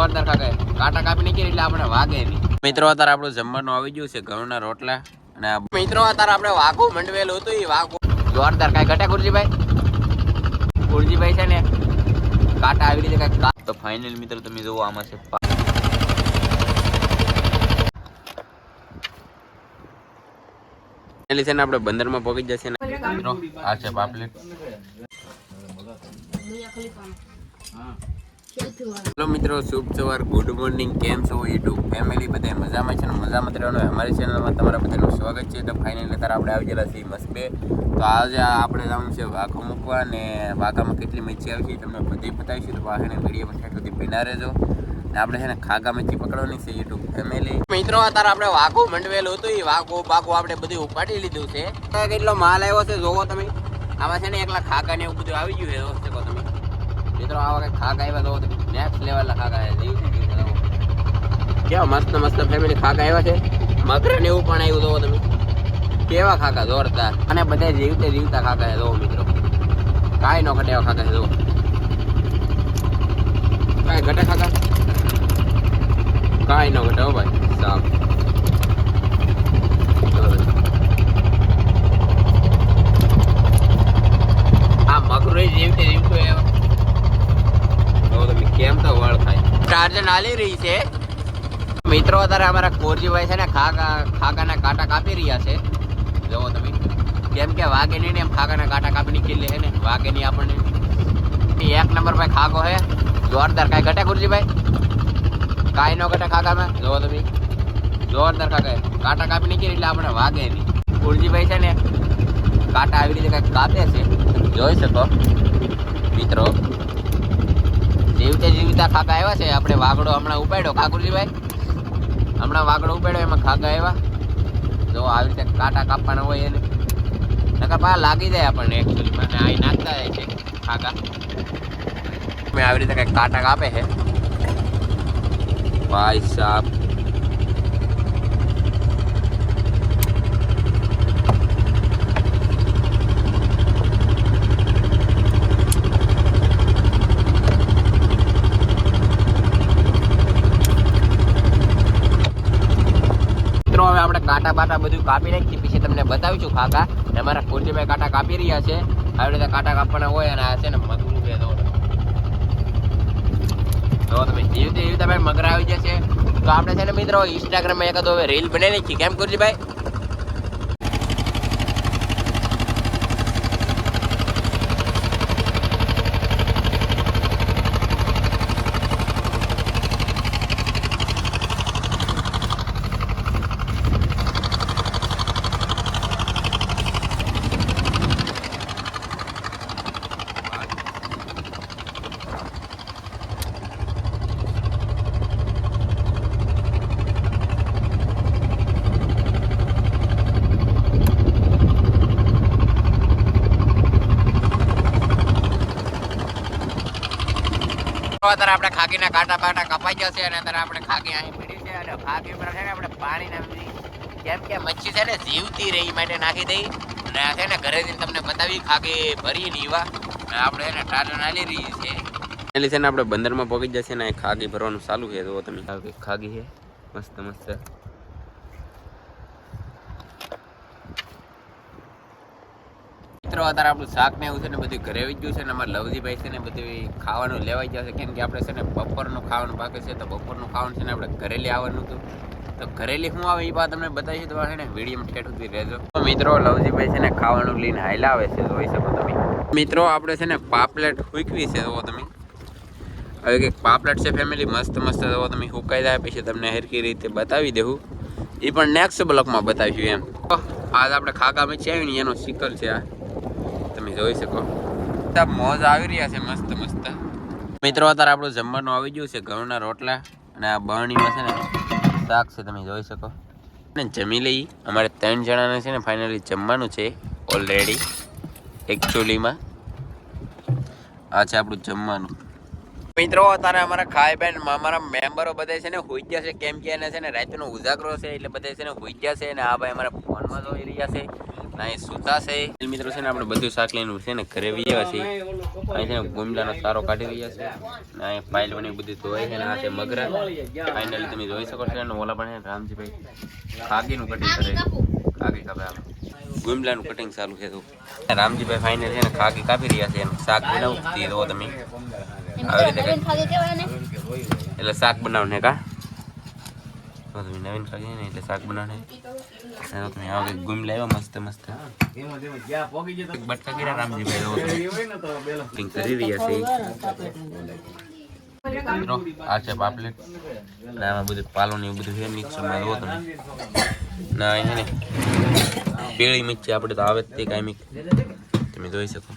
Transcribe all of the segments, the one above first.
જોરદાર ખાકે કાંટા કાપી નાખીએ એટલે આપણે વાગે નહીં. મિત્રો અત્યારે આપણું જમવાનું આવી ગયું છે, ઘઉંના રોટલા અને મિત્રો અત્યારે આપણે વાઘો મંડવેલું હતું એ વાઘો જોરદાર કાંઈ ઘટે ગુરજીભાઈ છે ને કાંટા આવી રીતે કાંઈક. તો ફાઇનલ મિત્રો તમે જોવો આમાં છે છે ને આપણે બંદરમાં પહોંચી જશે ને મિત્રો. આ છે પાપલેટ. હેલો મિત્રો, શુભ સવાર, ગુડ મોર્નિંગ. કેમ છો યુટ્યુબ ફેમિલી? બધા મજામાં છે ને? મજામાં રહેવાનું. અમારી ચેનલમાં તમારા બધાનું સ્વાગત છે. તો ફાઇનલી અત્યારે આપણે આવી ગયેલા છીએ મસ્બે. તો આજે આપણે જવાનું છે વાઘો મૂકવા ને વાઘામાં કેટલી મચ્છી આવી છે તમને બધી બતાવીશું. તો વાઘાને વિડીયોમાં ઠેઠ સુધી બના રહેજો. ને આપણે છે ને ખાગા મચ્છી પકડવાની છે યુટ્યુબ ફેમિલી. મિત્રો અત્યારે આપણે વાઘો મંડવેલું હતું એ વાઘો આપણે બધું ઉપાડી લીધું છે. કેટલો માલ આવ્યો છે જોવો તમે. આમાં છે ને એકલા ખાગા ને એવું બધું આવી ગયું છે દોસ્તો તમે. મિત્રો આવા કઈ ખાગા આવ્યા તો નેક્સ્ટ લેવલના ખાગા કેવા મસ્ત મસ્ત ફેમિલી ખાગા આવ્યા છે. મગરા ને એવું પણ આવ્યું જોવો તમે. કેવા ખાગા જોરદાર. અને બધા જીવતા ખાગા છે જોવો મિત્રો. કાંઈ નો ઘટે એવા ખાગા છે જોવો. કાંઈ ઘટે ખાગા? કાંઈ નો ઘટે હો ભાઈ સાહેબ. આ મગરો જીવતું એવા કેમ તો વળ થાય. ચાર્જર નાલી રહી છે મિત્રો. અત્યારે અમારા કોરજીભાઈ છે ને ખાગાના કાંટા કાપી રહ્યા છે જોવો તમે. કેમ કે વાગે નહીં ને એમ ખાગાના કાંટા કાપી નીકળી લે ને વાગે નહીં આપણને. એક નંબર ભાઈ ખાગો હે જોરદાર. કાંઈ ઘટે કોરજીભાઈ? કાંઈ નો ઘટે ખાગામાં જોવો તમે. જોરદાર ખાગા કાંટા કાપી નીકળી એટલે આપણે વાગે નહીં. કોરજીભાઈ છે ને કાંટા આવી રીતે કંઈક કાપે છે જોઈ શકો મિત્રો. જીવતા ખાગા આવ્યા છે. આપણે વાગડો હમણાં ઉપાડ્યો કાકુરજીભાઈ. હમણાં વાગડો ઉપાડ્યો એમાં ખાગા આવ્યા. જો આવી રીતે કાંટા કાપવાના હોય એને નકર પા લાગી જાય આપણને એકચ્યુઅલીમાં. અને અહીં નાખતા જાય છે ખાગા. મેં આવી રીતે કંઈક કાંટા કાપે છે ભાઈ સાહેબ. હવે આપણે કાંટા બાટા બધું કાપી નાખી પછી તમને બતાવીશું ખાગા. અમારા કોરજીભાઈ કાંટા કાપી રહ્યા છે. આવી રીતે કાંટા કાપવાના હોય અને આ છે ને મગરું છે તો તમે જીવતા ભાઈ મગરા આવી જશે. તો આપણે છે ને મિત્રો ઇન્સ્ટાગ્રામમાં એકાદો હવે રીલ બનાવી નાખી. કેમ કોરજીભાઈ? અત્યારે આપણે ખાગીના કાંટા બાટા કપાઈ જશે અને અત્યારે આપણે ખાગી અહીં પડી છે અને ખાગી પર છે ને આપણે પાણી નાખી. કેમ કે મચ્છી છે ને જીવતી રહી માટે નાખી દઈ અને છે ને ઘરેથી તમને બતાવી ખાગી ભરી નીવા આપણે છે ને ટાટર નાલી રહી છે. એટલે છે ને આપણે બંદરમાં પહોંચી જશે ને ખાગી ભરવાનું ચાલુ છે. તો તમે ખાગી છે મસ્ત મસ્ત. મિત્રો અત્યારે આપણું શાક ને એવું છે ને બધું ઘરે આવી ગયું છે ને અમારા લવજીભાઈ છે ને બધું ખાવાનું લેવાઈ જશે. કેમ કે આપણે છે ને બપોરનું ખાવાનું બાકી છે. તો બપોરનું ખાવાનું છે ને આપણે ઘરેલી આવવાનું હતું. તો ઘરેલી શું આવે એ વાત તમને બતાવીશું. તો છે ને વિડીયોમાં ઠેઠ સુધી રહેજો. તો મિત્રો લવજીભાઈ છે ને ખાવાનું લઈને હાઈલા આવે છે જોઈ શકો તમે. મિત્રો આપણે છે ને પાપલેટ ફૂંકવી છે જો તમે. હવે કંઈક પાપલેટ છે ફેમિલી મસ્ત મસ્ત જો તમે સુકાઈ જાય પછી તમને હરખી રીતે બતાવી દેવું. એ પણ નેક્સ્ટ બ્લોકમાં બતાવીશું એમ. આજ આપણે ખાગા મચ્છી આવી ને એનો શિકલ છે આ તમે જોઈ શકો. મોજ આવી રહ્યા છે મસ્ત મસ્ત. મિત્રો અત્યારે આપણું જમવાનું આવી ગયું છે ઘઉંના રોટલા અને આ બરણીમાં છે ને શાક છે તમે જોઈ શકો. ને જમી લઈ. અમારે 3 જણાને છે ને ફાઇનલી જમવાનું છે ઓલરેડી એકચ્યુઅલીમાં. આ છે આપણું જમવાનું. મિત્રો અત્યારે અમારા ખાઈ બેન અમારા મેમ્બરો બધા છે ને હોઈ ગયા છે. કેમ કે એને છે ને રાતનો ઉજાગરો છે એટલે બધા છે ને હોઈ ગયા છે. અને આ ભાઈ અમારા ફોનમાં જોઈ રહ્યા છે. ના એ સૂતા છે મિત્રો છે ને આપણે બધું શાક લઈને છે ને ઘરે વ્યા છીએ અહીં છે ને ગુમલાનો સારો કાઢી રહ્યા છે ને અહીં ફાઇલ બની બધું ધોવાય છે ને આ છે મગરા ફાઇનલી તમે જોઈ શકો છો ને ઓલા પણ રામજીભાઈ ખાગીનું કટિંગ કરે ખાગી કાપે આમ ગુમલાનું કટિંગ ચાલુ છે તો રામજીભાઈ ફાઇનલ છે ને ખાગી કાપી રહ્યા છે શાક બનાવતી દો તમે આવી રીતે એટલે શાક બનાવને કા તમે નવીન ખાઈ ને એટલે શાક બનાવને તમે આવો કે ગુમ લાવ્યો મસ્ત મસ્ત બટકા કર્યા રામજીભાઈ કટિંગ કરી રહ્યા છે મિત્રો આ છે પાપલેટ ને આમાં બધું પાલો ને બધું છે મિક્સરમાં લો તમે ના છે ને પીળી મિર્ચી આપણે તો આવે જ તે કાંઈ તમે જોઈ શકો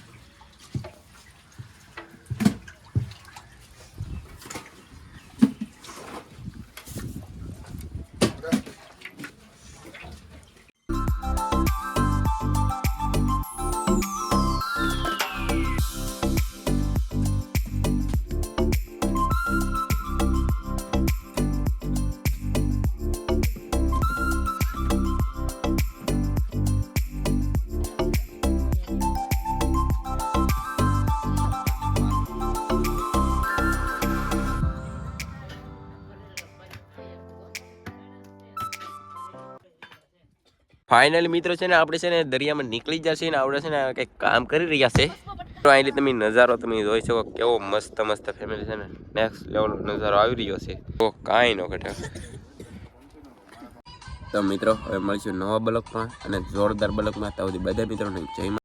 ફાઇનલી મિત્રો છે ને આપણે છે ને દરિયામાં નીકળી જશે ને આપણે છે ને કંઈક કામ કરી રહ્યા છે તો અહીં તમે નજારો તમે જોઈ શકો કેવો મસ્ત મસ્ત ફેમિલી છે ને નેક્સ્ટ લેવલનો નજારો આવી રહ્યો છે તો કાંઈ ન ઘટે તો મિત્રો હવે મળશું નવા બ્લોગમાં અને જોરદાર બ્લોગમાં તો બધા મિત્રોને જય